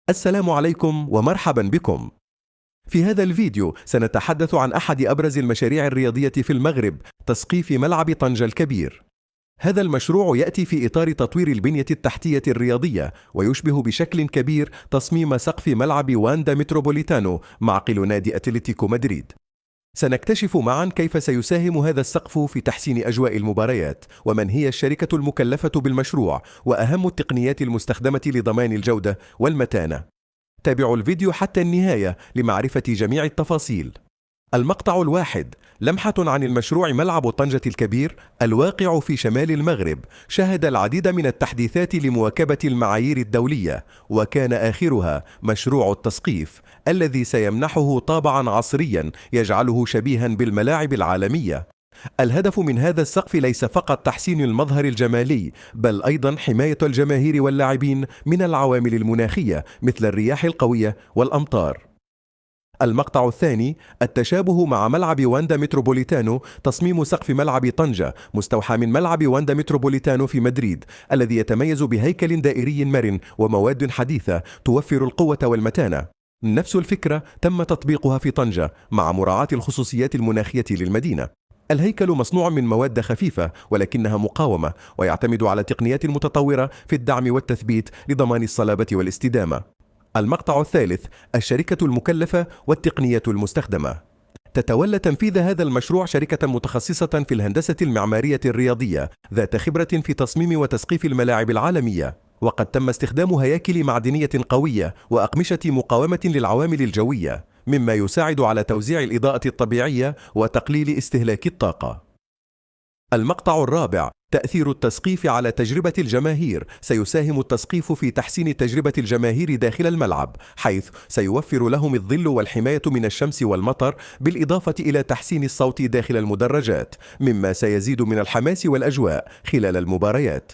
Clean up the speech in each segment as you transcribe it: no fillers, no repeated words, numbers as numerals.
السلام عليكم ومرحبا بكم. في هذا الفيديو سنتحدث عن أحد أبرز المشاريع الرياضية في المغرب، تسقيف ملعب طنجة الكبير. هذا المشروع يأتي في إطار تطوير البنية التحتية الرياضية، ويشبه بشكل كبير تصميم سقف ملعب واندا متروبوليتانو معقل نادي أتلتيكو مدريد. سنكتشف معا كيف سيساهم هذا السقف في تحسين أجواء المباريات، ومن هي الشركة المكلفة بالمشروع، وأهم التقنيات المستخدمة لضمان الجودة والمتانة. تابعوا الفيديو حتى النهاية لمعرفة جميع التفاصيل. المقطع الواحد: لمحة عن المشروع ملعب طنجة الكبير الواقع في شمال المغرب. شهد العديد من التحديثات لمواكبة المعايير الدولية، وكان آخرها مشروع التسقيف الذي سيمنحه طابعا عصريا يجعله شبيها بالملاعب العالمية. الهدف من هذا السقف ليس فقط تحسين المظهر الجمالي، بل أيضا حماية الجماهير واللاعبين من العوامل المناخية مثل الرياح القوية والأمطار. المقطع الثاني: التشابه مع ملعب واندا متروبوليتانو. تصميم سقف ملعب طنجة مستوحى من ملعب واندا متروبوليتانو في مدريد، الذي يتميز بهيكل دائري مرن ومواد حديثة توفر القوة والمتانة. نفس الفكرة تم تطبيقها في طنجة مع مراعاة الخصوصيات المناخية للمدينة. الهيكل مصنوع من مواد خفيفة ولكنها مقاومة، ويعتمد على تقنيات متطورة في الدعم والتثبيت لضمان الصلابة والاستدامة. المقطع الثالث: الشركة المكلفة والتقنية المستخدمة. تتولى تنفيذ هذا المشروع شركة متخصصة في الهندسة المعمارية الرياضية ذات خبرة في تصميم وتسقيف الملاعب العالمية، وقد تم استخدام هياكل معدنية قوية وأقمشة مقاومة للعوامل الجوية، مما يساعد على توزيع الإضاءة الطبيعية وتقليل استهلاك الطاقة. المقطع الرابع: تأثير التسقيف على تجربة الجماهير. سيساهم التسقيف في تحسين تجربة الجماهير داخل الملعب، حيث سيوفر لهم الظل والحماية من الشمس والمطر، بالإضافة إلى تحسين الصوت داخل المدرجات، مما سيزيد من الحماس والأجواء خلال المباريات.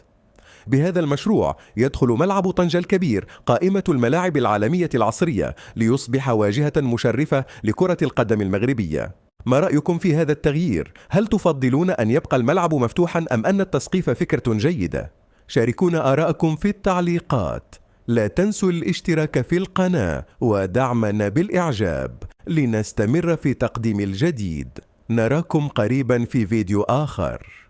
بهذا المشروع يدخل ملعب طنجة الكبير قائمة الملاعب العالمية العصرية، ليصبح واجهة مشرفة لكرة القدم المغربية. ما رأيكم في هذا التغيير؟ هل تفضلون أن يبقى الملعب مفتوحا أم أن التسقيف فكرة جيدة؟ شاركونا آراءكم في التعليقات. لا تنسوا الاشتراك في القناة ودعمنا بالإعجاب لنستمر في تقديم الجديد. نراكم قريبا في فيديو آخر.